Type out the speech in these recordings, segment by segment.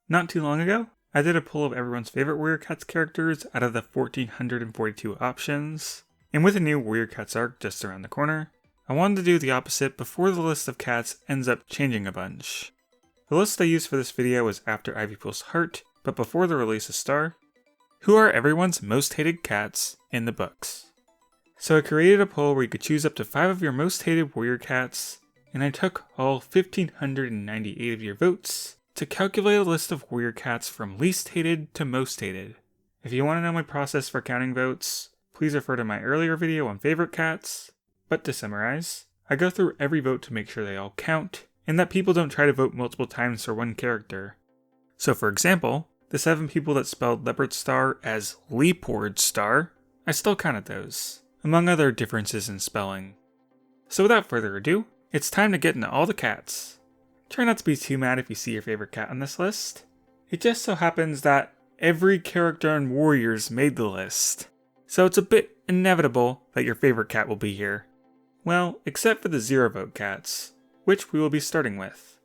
Not too long ago, I did a poll of everyone's favorite Warrior Cats characters out of the 1,442 options, and with a new Warrior Cats arc just around the corner, I wanted to do the opposite before the list of cats ends up changing a bunch. The list I used for this video was after Ivy Pool's Heart, but before the release of Star. Who are everyone's most hated cats in the books? So I created a poll where you could choose up to 5 of your most hated Warrior Cats, and I took all 1,598 of your votes to calculate a list of Warrior Cats from least hated to most hated. If you want to know my process for counting votes, please refer to my earlier video on favorite cats. But to summarize, I go through every vote to make sure they all count, and that people don't try to vote multiple times for one character. So for example, the 7 people that spelled Leopard Star as Leopard Star, I still counted those, among other differences in spelling. So without further ado, it's time to get into all the cats. Try not to be too mad if you see your favorite cat on this list. It just so happens that every character in Warriors made the list, so it's a bit inevitable that your favorite cat will be here. Well, except for the 0 vote cats, which we will be starting with.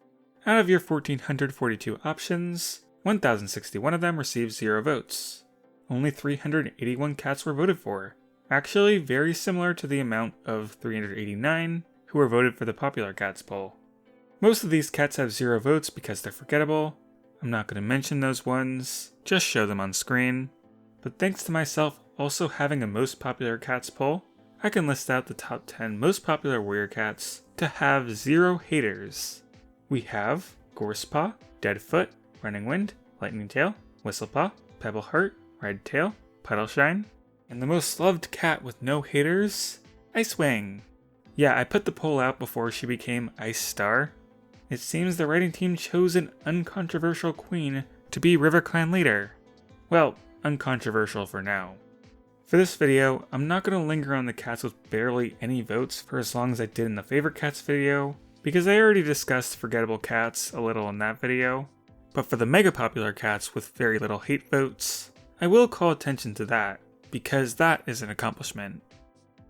Out of your 1,442 options, 1,061 of them received 0 votes. Only 381 cats were voted for, actually very similar to the amount of 389 who were voted for the popular cats poll. Most of these cats have 0 votes because they're forgettable. I'm not going to mention those ones, just show them on screen. But thanks to myself also having a most popular cats poll, I can list out the top 10 most popular Warrior Cats to have 0 haters. We have Gorsepaw, Deadfoot, Running Wind, Lightning Tail, Whistlepaw, Pebbleheart, Red Tail, Puddleshine, and the most loved cat with no haters, Icewing. Yeah, I put the poll out before she became Ice Star. It seems the writing team chose an uncontroversial queen to be RiverClan leader. Well, uncontroversial for now. For this video, I'm not going to linger on the cats with barely any votes for as long as I did in the favorite cats video, because I already discussed forgettable cats a little in that video. But for the mega popular cats with very little hate votes, I will call attention to that, because that is an accomplishment.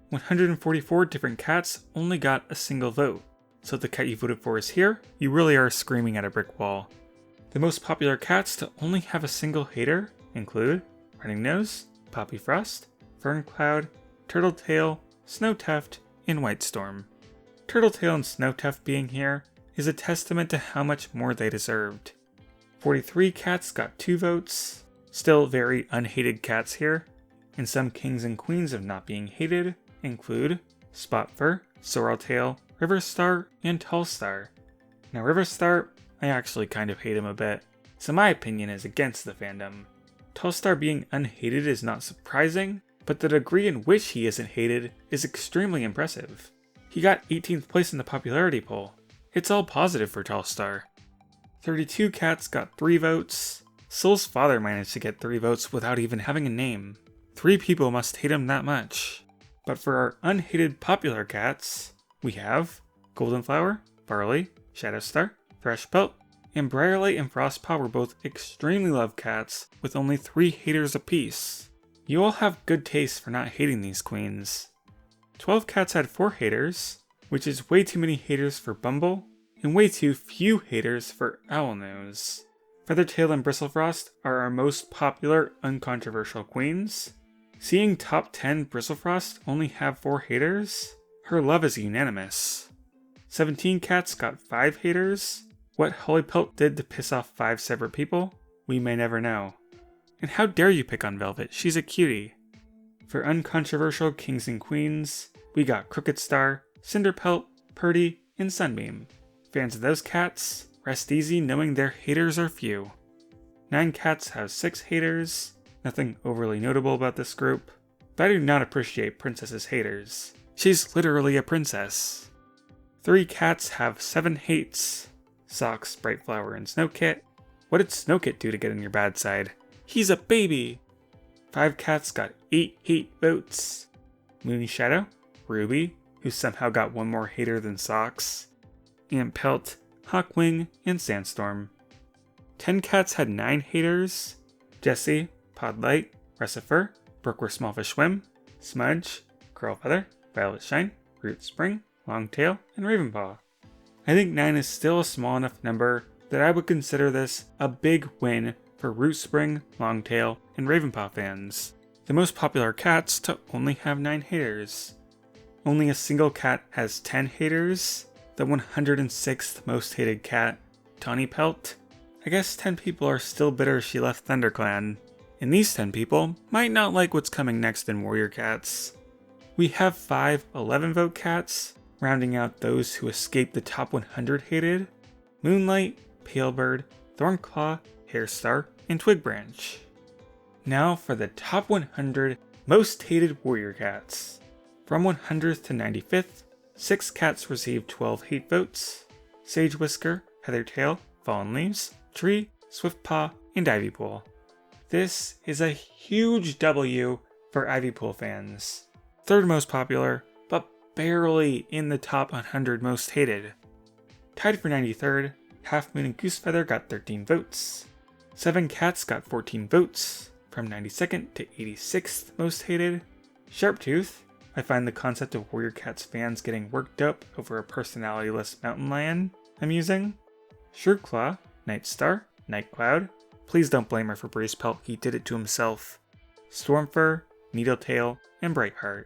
144 different cats only got a single vote, so if the cat you voted for is here, you really are screaming at a brick wall. The most popular cats to only have a single hater include Running Nose, Poppy Frost, Ferncloud, Turtletail, Snowtuft, and Whitestorm. Turtletail and Snowtuft being here is a testament to how much more they deserved. 43 cats got 2 votes, still very unhated cats here, and some kings and queens of not being hated include Spotfur, Sorreltail, Riverstar, and Tallstar. Now Riverstar, I actually kind of hate him a bit, so my opinion is against the fandom. Tallstar being unhated is not surprising, but the degree in which he isn't hated is extremely impressive. He got 18th place in the popularity poll. It's all positive for Tallstar. 32 cats got 3 votes. Soul's father managed to get 3 votes without even having a name. 3 people must hate him that much. But for our unhated popular cats, we have Goldenflower, Barley, Shadowstar, Threshpelt, and Briarlight and Frostpaw were both extremely loved cats with only 3 haters apiece. You all have good taste for not hating these queens. 12 cats had 4 haters, which is way too many haters for Bumble, and way too few haters for Owlnose. Feathertail and Bristlefrost are our most popular, uncontroversial queens. Seeing top 10 Bristlefrost only have 4 haters, her love is unanimous. 17 cats got 5 haters. What Hollypelt did to piss off 5 separate people, we may never know. And how dare you pick on Velvet, she's a cutie. For uncontroversial kings and queens, we got Crooked Star, Cinderpelt, Purdy, and Sunbeam. Fans of those cats, rest easy knowing their haters are few. 9 cats have 6 haters, nothing overly notable about this group, but I do not appreciate Princess's haters. She's literally a princess. 3 cats have 7 hates, Socks, Brightflower, and Snowkit. What did Snowkit do to get on your bad side? He's a baby! 5 cats got 8 hate votes. Moonshadow, Ruby, who somehow got 1 more hater than Socks, Antpelt, Hawkwing, and Sandstorm. 10 cats had 9 haters. Jessie, Podlight, Recifer, Brook where Smallfish Swim, Smudge, Curlfeather, Violet Shine, Root Spring, Longtail, and Ravenpaw. I think 9 is still a small enough number that I would consider this a big win for Rootspring, Longtail, and Ravenpaw fans. The most popular cats to only have 9 haters. Only a single cat has 10 haters. The 106th most hated cat, Tawny Pelt. I guess 10 people are still bitter she left ThunderClan. And these 10 people might not like what's coming next in Warrior Cats. We have 5 11-vote cats, rounding out those who escaped the top 100 hated: Moonlight, Palebird, Thornclaw, Hairstar, and Twigbranch. Now for the top 100 most hated Warrior Cats. From 100th to 95th, 6 cats received 12 hate votes: Sage Whisker, Heathertail, Fallen Leaves, Tree, Swiftpaw, and Ivypool. This is a huge W for Ivypool fans. Third most popular, but barely in the top 100 most hated. Tied for 93rd, Half Moon and Goosefeather got 13 votes. 7 cats got 14 votes, from 92nd to 86th most hated. Sharptooth, I find the concept of Warrior Cats fans getting worked up over a personality-less mountain lion amusing. Shrewdclaw, Nightstar, Nightcloud. Please don't blame her for Brace Pelt, he did it to himself. Stormfur, Needletail, and Brightheart.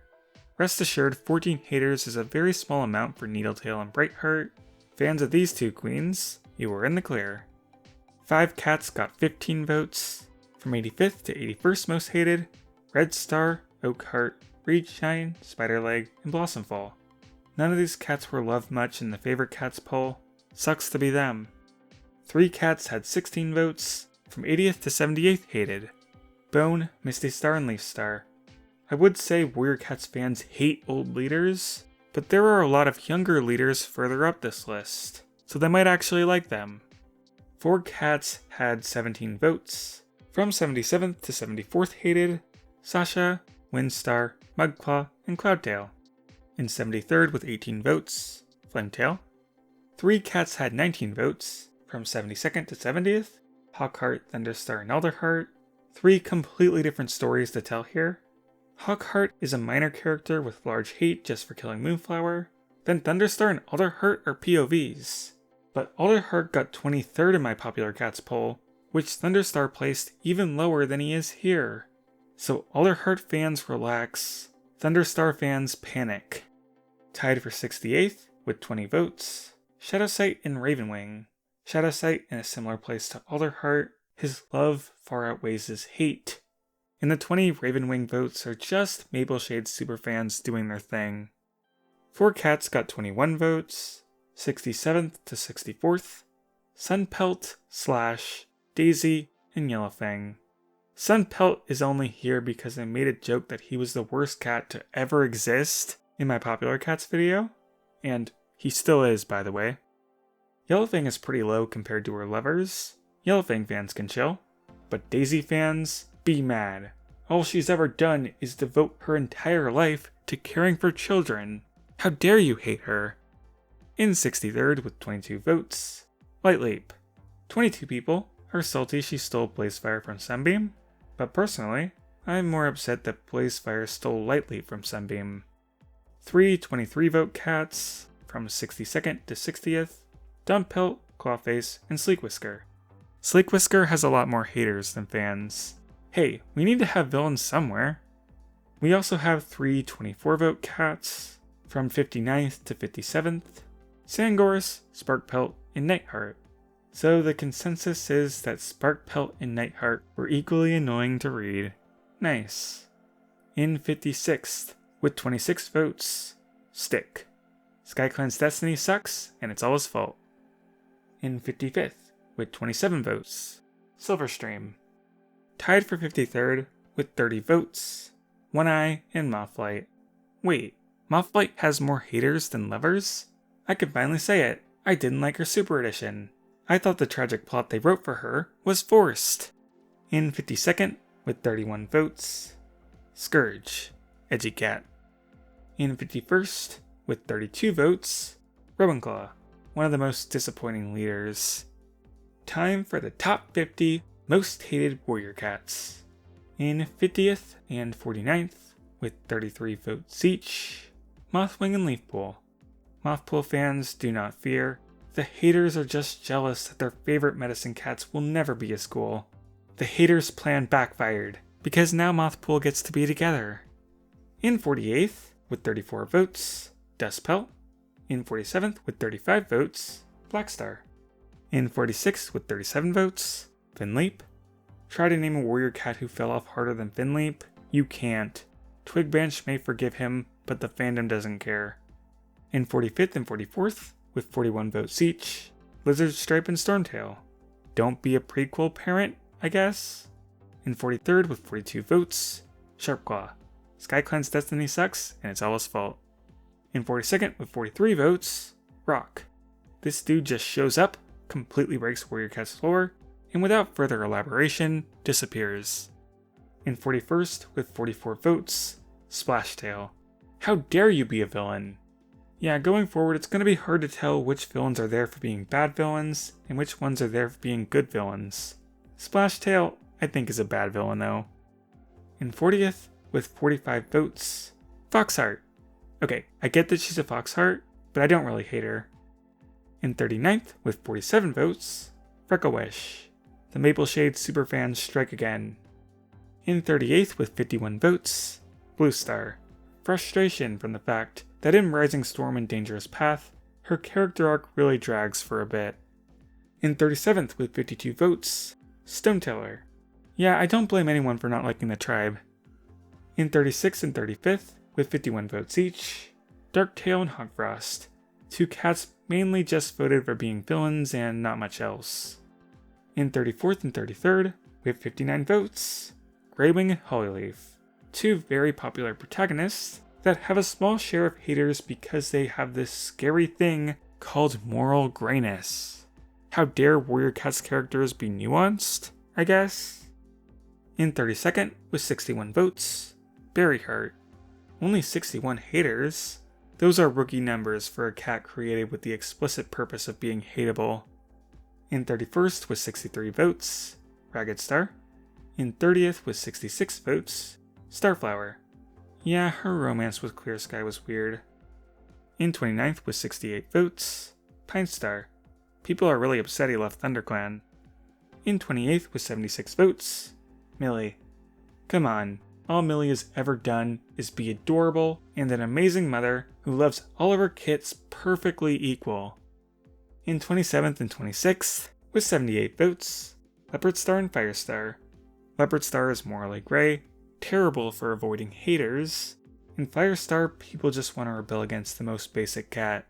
Rest assured, 14 haters is a very small amount for Needletail and Brightheart. Fans of these two queens, you were in the clear. 5 cats got 15 votes. From 85th to 81st most hated, Red Star, Oakheart, Reedshine, Spiderleg, and Blossomfall. None of these cats were loved much in the favorite cats poll. Sucks to be them. 3 cats had 16 votes. From 80th to 78th hated, Bone, Misty Star, and Leaf Star. I would say Warrior Cats fans hate old leaders, but there are a lot of younger leaders further up this list, so they might actually like them. 4 cats had 17 votes. From 77th to 74th hated, Sasha, Windstar, Mudclaw, and Cloudtail. In 73rd with 18 votes, Flametail. 3 cats had 19 votes. From 72nd to 70th, Hawkheart, Thunderstar, and Elderheart. 3 completely different stories to tell here. Hawkheart is a minor character with large hate just for killing Moonflower. Then Thunderstar and Elderheart are POVs. But Elderheart got 23rd in my Popular Cats poll, which Thunderstar placed even lower than he is here. So Elderheart fans relax, Thunderstar fans panic. Tied for 68th with 20 votes, Shadowsight and Ravenwing. Shadowsight in a similar place to Elderheart, his love far outweighs his hate. And the 20 Ravenwing votes are just Mapleshade superfans doing their thing. 4 cats got 21 votes, 67th to 64th, Sunpelt, Slash, Daisy, and Yellowfang. Sunpelt is only here because I made a joke that he was the worst cat to ever exist in my Popular Cats video, and he still is, by the way. Yellowfang is pretty low compared to her lovers. Yellowfang fans can chill, but Daisy fans, be mad. All she's ever done is devote her entire life to caring for children. How dare you hate her? In 63rd with 22 votes, Lightleap. 22 people are salty she stole Blazefire from Sunbeam, but personally, I'm more upset that Blazefire stole Lightleap from Sunbeam. 3 23-vote cats, from 62nd to 60th, Dumpelt, Clawface, and Sleekwhisker. Sleekwhisker has a lot more haters than fans. Hey, we need to have villains somewhere. We also have 3 24-vote cats, from 59th to 57th, Sangorus, Sparkpelt, and Nightheart. So the consensus is that Sparkpelt and Nightheart were equally annoying to read. Nice. In 56th, with 26 votes, Stick. SkyClan's destiny sucks, and it's all his fault. In 55th, with 27 votes, Silverstream. Tied for 53rd, with 30 votes, One Eye and Mothlight. Wait, Mothlight has more haters than lovers? I can finally say it, I didn't like her Super Edition. I thought the tragic plot they wrote for her was forced. In 52nd, with 31 votes, Scourge, Edgy Cat. In 51st, with 32 votes, Rowinclaw, one of the most disappointing leaders. Time for the top 50 most hated Warrior Cats. In 50th and 49th, with 33 votes each, Mothwing and Leafpool. Mothpool fans do not fear, The haters are just jealous that their favorite medicine cats will never be as cool. The haters' plan backfired, because now Mothpool gets to be together. In 48th, with 34 votes, Dustpelt. In 47th, with 35 votes, Blackstar. In 46th, with 37 votes, Finleap. Try to name a warrior cat who fell off harder than Finleap. You can't. Twigbranch may forgive him, but the fandom doesn't care. In 45th and 44th, with 41 votes each, Lizardstripe and Stormtail. Don't be a prequel parent, I guess. In 43rd, with 42 votes, Sharpclaw. SkyClan's destiny sucks, and it's all his fault. In 42nd, with 43 votes, Rock. This dude just shows up, completely breaks Warrior Cat's lore, and without further elaboration, disappears. In 41st, with 44 votes, Splashtail. How dare you be a villain? Yeah, going forward, it's going to be hard to tell which villains are there for being bad villains, and which ones are there for being good villains. Splashtail, I think, is a bad villain though. In 40th, with 45 votes, Foxheart. Okay, I get that she's a Foxheart, but I don't really hate her. In 39th, with 47 votes, Frecklewish. The Mapleshade superfans strike again. In 38th, with 51 votes, Bluestar. Frustration from the fact that in Rising Storm and Dangerous Path, her character arc really drags for a bit. In 37th, with 52 votes, Stoneteller. Yeah, I don't blame anyone for not liking the tribe. In 36th and 35th, with 51 votes each, Darktail and Hogfrost. Two cats mainly just voted for being villains and not much else. In 34th and 33rd, with 59 votes, Greywing and Hollyleaf. Two very popular protagonists that have a small share of haters because they have this scary thing called moral grayness. How dare Warrior Cat's characters be nuanced, I guess? In 32nd, with 61 votes, Berryheart. Only 61 haters? Those are rookie numbers for a cat created with the explicit purpose of being hateable. In 31st, with 63 votes, Ragged Star. In 30th, with 66 votes, Starflower. Yeah, her romance with Clear Sky was weird. In 29th, with 68 votes, Pine Star. People are really upset he left ThunderClan. In 28th, with 76 votes, Millie. Come on, all Millie has ever done is be adorable and an amazing mother who loves all of her kits perfectly equal. In 27th and 26th, with 78 votes, Leopard Star and Firestar. Leopard Star is morally gray, terrible for avoiding haters, and Firestar people just want to rebel against the most basic cat.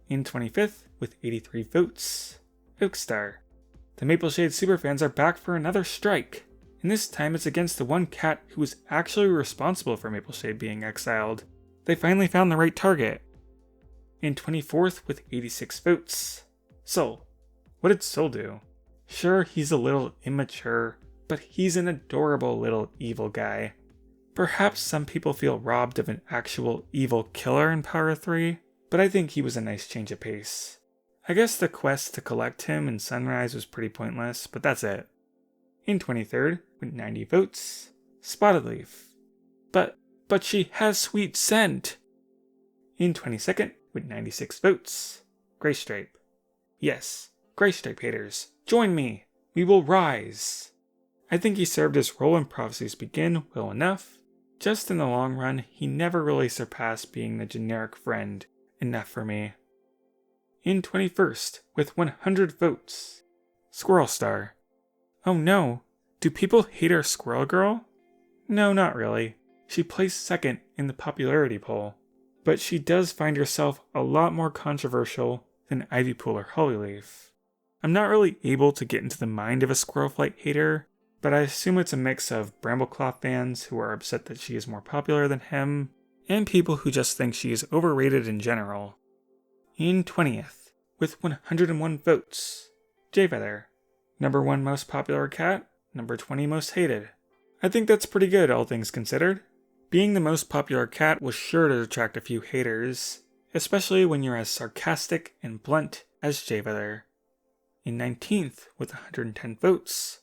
In 25th, with 83 votes, Oakstar. The Mapleshade superfans are back for another strike, and this time it's against the one cat who was actually responsible for Mapleshade being exiled. They finally found the right target. In 24th, with 86 votes, Soul. What did Soul do? Sure, he's a little immature, but he's an adorable little evil guy. Perhaps some people feel robbed of an actual evil killer in Power 3, but I think he was a nice change of pace. I guess the quest to collect him in Sunrise was pretty pointless, but that's it. In 23rd, with 90 votes, Spotted Leaf. But she has sweet scent! In 22nd, with 96 votes, Graystripe. Yes, Graystripe haters, join me! We will rise! I think he served his role in Prophecies Begin well enough. Just in the long run, he never really surpassed being the generic friend enough for me. In 21st, with 100 votes, Squirrel Star. Oh no, do people hate our Squirrel Girl? No, not really. She placed second in the popularity poll, but she does find herself a lot more controversial than Ivypool or Hollyleaf. I'm not really able to get into the mind of a Squirrelflight hater, but I assume it's a mix of Brambleclaw fans who are upset that she is more popular than him, and people who just think she is overrated in general. In 20th, with 101 votes, Jayfeather. Number 1 most popular cat, number 20 most hated. I think that's pretty good, all things considered. Being the most popular cat was sure to attract a few haters, especially when you're as sarcastic and blunt as Jayfeather. In 19th, with 110 votes,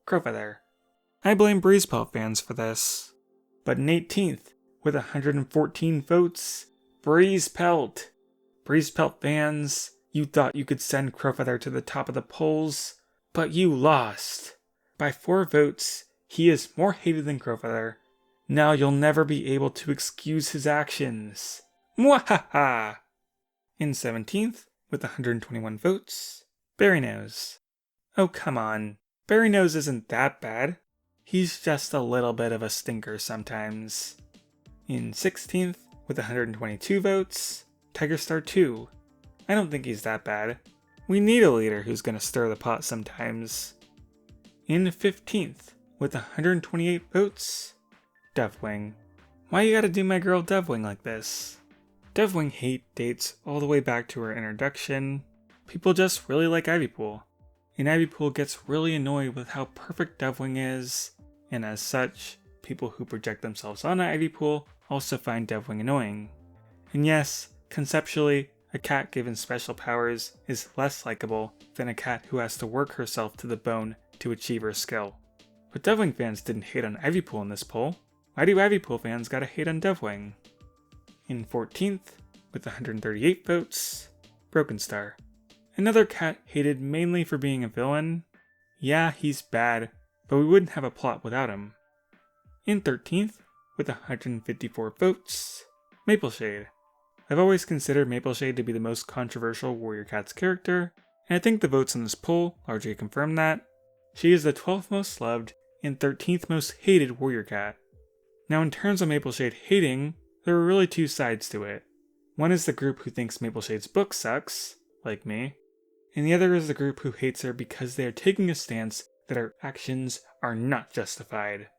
Crowfeather. I blame Breezepelt fans for this. But in 18th, with 114 votes, Breezepelt. Breezepelt fans, You thought you could send Crowfeather to the top of the polls, but you lost. By 4 votes, he is more hated than Crowfeather. Now you'll never be able to excuse his actions. Mwahaha! In 17th, with 121 votes, Berrynose. Oh come on, Berrynose isn't that bad. He's just a little bit of a stinker sometimes. In 16th, with 122 votes, Tigerstar 2. I don't think he's that bad. We need a leader who's gonna stir the pot sometimes. In 15th, with 128 votes, Devwing. Why you gotta do my girl Devwing like this? Devwing hate dates all the way back to her introduction. People just really like Ivypool. And Ivypool gets really annoyed with how perfect Devwing is, and as such, people who project themselves on Ivypool also find Devwing annoying. And yes, conceptually, a cat given special powers is less likable than a cat who has to work herself to the bone to achieve her skill. But Devwing fans didn't hate on Ivypool in this poll. Why do Ivypool fans gotta hate on Devwing? In 14th, with 138 votes, Brokenstar. Another cat hated mainly for being a villain. Yeah, he's bad, but we wouldn't have a plot without him. In 13th, with 154 votes, Mapleshade. I've always considered Mapleshade to be the most controversial Warrior Cats character, and I think the votes in this poll largely confirm that. She is the 12th most loved and 13th most hated Warrior Cat. Now in terms of Mapleshade hating, there are really 2 sides to it. One is the group who thinks Mapleshade's book sucks, like me, and the other is the group who hates her because they are taking a stance that her actions are not justified.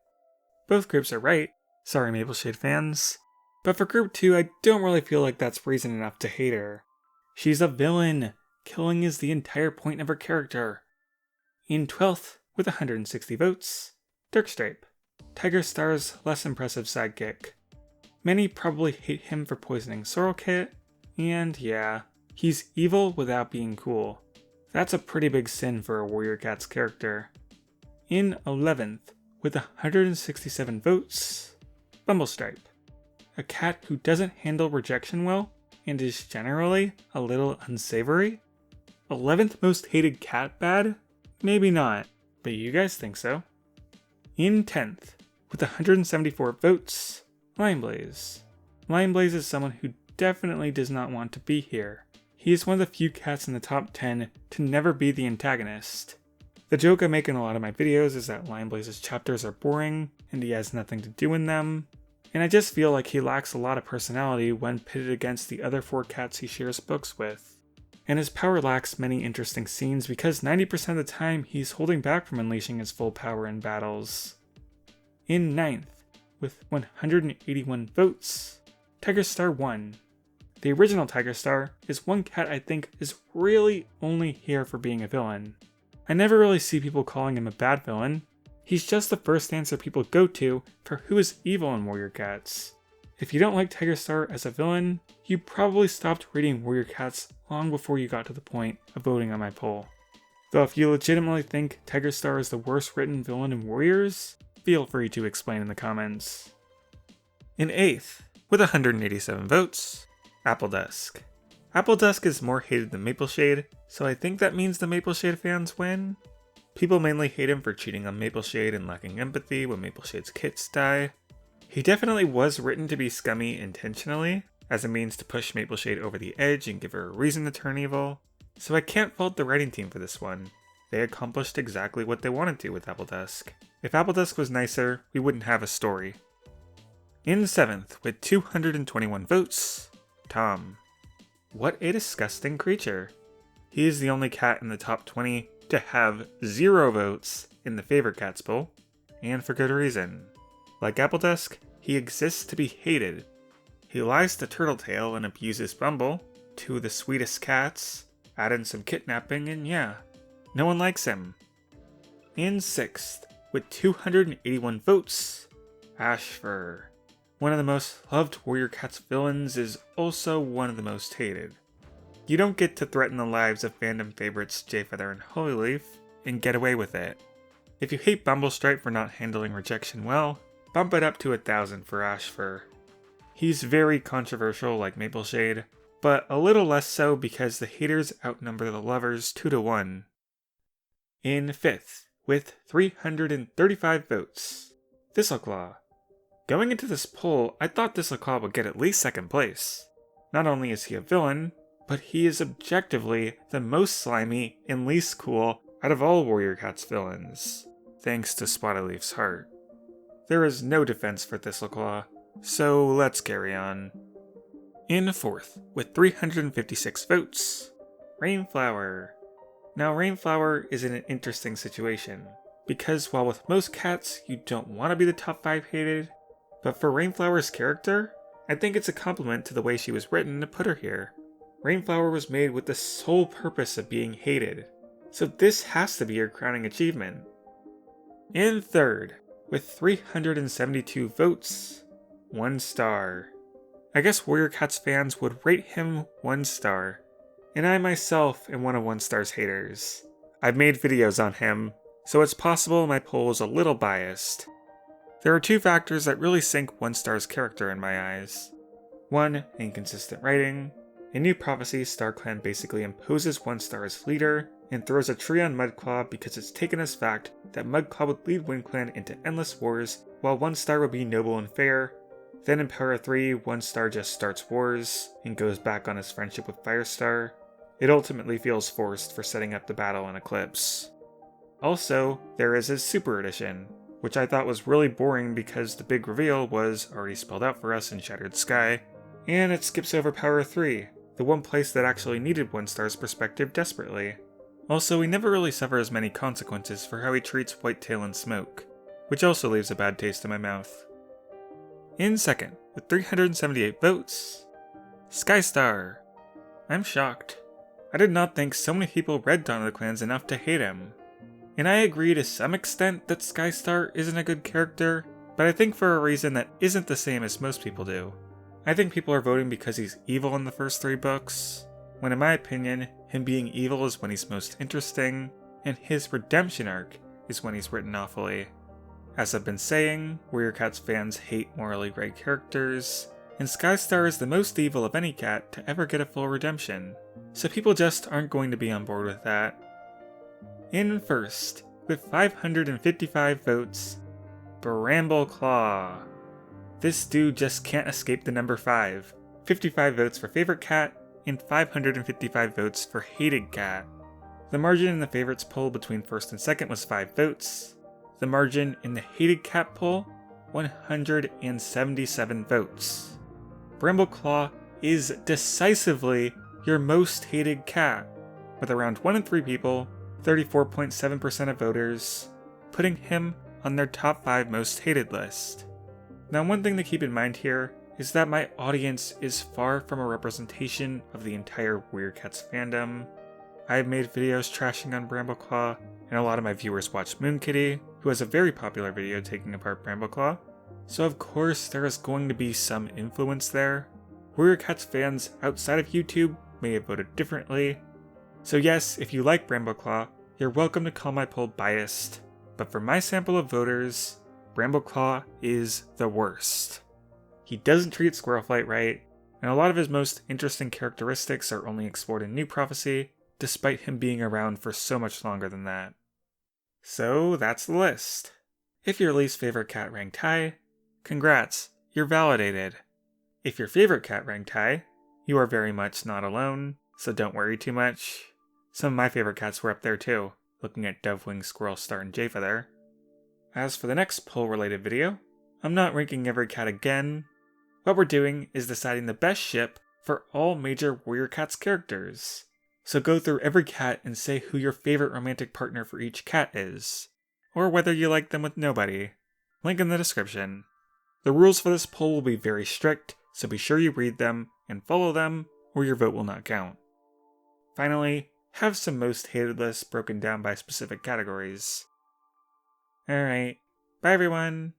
Both groups are right, sorry Mapleshade fans. But for group 2, I don't really feel like that's reason enough to hate her. She's a villain. Killing is the entire point of her character. In 12th, with 160 votes, Dirkstripe. Tigerstar's less impressive sidekick. Many probably hate him for poisoning Sorrelkit, and yeah, he's evil without being cool. That's a pretty big sin for a Warrior Cats character. In 11th, with 167 votes, Bumblestripe. A cat who doesn't handle rejection well and is generally a little unsavory? 11th most hated cat bad? Maybe not, but you guys think so. In 10th, with 174 votes, Lineblaze. Lineblaze is someone who definitely does not want to be here. He is one of the few cats in the top 10 to never be the antagonist. The joke I make in a lot of my videos is that Lineblaze's chapters are boring and he has nothing to do in them. And I just feel like he lacks a lot of personality when pitted against the other 4 cats he shares books with. And his power lacks many interesting scenes because 90% of the time he's holding back from unleashing his full power in battles. In 9th, with 181 votes, Tigerstar 1. The original Tigerstar is one cat I think is really only here for being a villain. I never really see people calling him a bad villain. He's just the first answer people go to for who is evil in Warrior Cats. If you don't like Tigerstar as a villain, you probably stopped reading Warrior Cats long before you got to the point of voting on my poll. Though if you legitimately think Tigerstar is the worst written villain in Warriors, feel free to explain in the comments. In 8th, with 187 votes, Appledusk. Appledusk is more hated than Mapleshade, so I think that means the Mapleshade fans win. People mainly hate him for cheating on Mapleshade and lacking empathy when Mapleshade's kits die. He definitely was written to be scummy intentionally, as a means to push Mapleshade over the edge and give her a reason to turn evil, so I can't fault the writing team for this one. They accomplished exactly what they wanted to with Appledusk. If Appledusk was nicer, we wouldn't have a story. In 7th, with 221 votes, Tom. What a disgusting creature. He is the only cat in the top 20 to have 0 votes in the favorite cats poll, and for good reason. Like Appledusk, he exists to be hated. He lies to Turtletail and abuses Bumble, 2 of the sweetest cats, add in some kidnapping, and yeah, no one likes him. In 6th, with 281 votes, Ashfur. One of the most loved Warrior Cats villains is also one of the most hated. You don't get to threaten the lives of fandom favorites Jayfeather and Holyleaf and get away with it. If you hate Bumblestripe for not handling rejection well, bump it up to 1,000 for Ashfur. He's very controversial like Mapleshade, but a little less so because the haters outnumber the lovers 2-1. In 5th, with 335 votes, Thistleclaw. Going into this poll, I thought Thistleclaw would get at least 2nd place. Not only is he a villain, but he is objectively the most slimy and least cool out of all Warrior Cat's villains, thanks to Spotted-Leaf's heart. There is no defense for Thistleclaw, so let's carry on. In 4th, with 356 votes, Rainflower. Now Rainflower is in an interesting situation, because while with most cats you don't want to be the top 5 hated, but for Rainflower's character, I think it's a compliment to the way she was written to put her here. Rainflower was made with the sole purpose of being hated, so this has to be her crowning achievement. In 3rd, with 372 votes, 1 star. I guess Warrior Cats fans would rate him 1 star, and I myself am one of 1 star's haters. I've made videos on him, so it's possible my poll is a little biased. There are 2 factors that really sink 1 star's character in my eyes. 1, inconsistent writing. In New Prophecy, StarClan basically imposes 1 star as leader, and throws a tree on Mudclaw because it's taken as fact that Mudclaw would lead WindClan into endless wars, while 1 star would be noble and fair. Then in Power 3, 1 star just starts wars, and goes back on his friendship with Firestar. It ultimately feels forced for setting up the battle in Eclipse. Also, there is his Super Edition, which I thought was really boring because the big reveal was already spelled out for us in Shattered Sky, and it skips over Power 3, the one place that actually needed 1 star's perspective desperately. Also, he never really suffers many consequences for how he treats Whitetail and Smoke, which also leaves a bad taste in my mouth. In 2nd, with 378 votes, Skystar. I'm shocked. I did not think so many people read Dawn of the Clans enough to hate him. And I agree to some extent that Skystar isn't a good character, but I think for a reason that isn't the same as most people do. I think people are voting because he's evil in the first 3 books, when in my opinion, him being evil is when he's most interesting, and his redemption arc is when he's written awfully. As I've been saying, Warrior Cats fans hate morally gray characters, and Skystar is the most evil of any cat to ever get a full redemption, so people just aren't going to be on board with that. In 1st, with 555 votes, Brambleclaw. This dude just can't escape the number 5. 55 votes for favorite cat, and 555 votes for hated cat. The margin in the favorites poll between 1st and 2nd was 5 votes. The margin in the hated cat poll, 177 votes. Brambleclaw is decisively your most hated cat, with around 1 in 3 people, 34.7% of voters, putting him on their top 5 most hated list. Now, one thing to keep in mind here is that my audience is far from a representation of the entire Warrior Cats fandom. I have made videos trashing on Brambleclaw, and a lot of my viewers watch Moonkitty, who has a very popular video taking apart Brambleclaw, so of course there is going to be some influence there. Warrior Cats fans outside of YouTube may have voted differently, so yes, if you like Brambleclaw, you're welcome to call my poll biased, but for my sample of voters, Brambleclaw is the worst. He doesn't treat Squirrelflight right, and a lot of his most interesting characteristics are only explored in New Prophecy, despite him being around for so much longer than that. So that's the list. If your least favorite cat ranked high, congrats, you're validated. If your favorite cat ranked high, you are very much not alone, so don't worry too much. Some of my favorite cats were up there too, looking at Dovewing, Squirrelstar, and Jayfa there. As for the next poll-related video, I'm not ranking every cat again. What we're doing is deciding the best ship for all major Warrior Cats characters. So go through every cat and say who your favorite romantic partner for each cat is, or whether you like them with nobody. Link in the description. The rules for this poll will be very strict, so be sure you read them and follow them, or your vote will not count. Finally, have some most hated lists broken down by specific categories. Alright, bye everyone!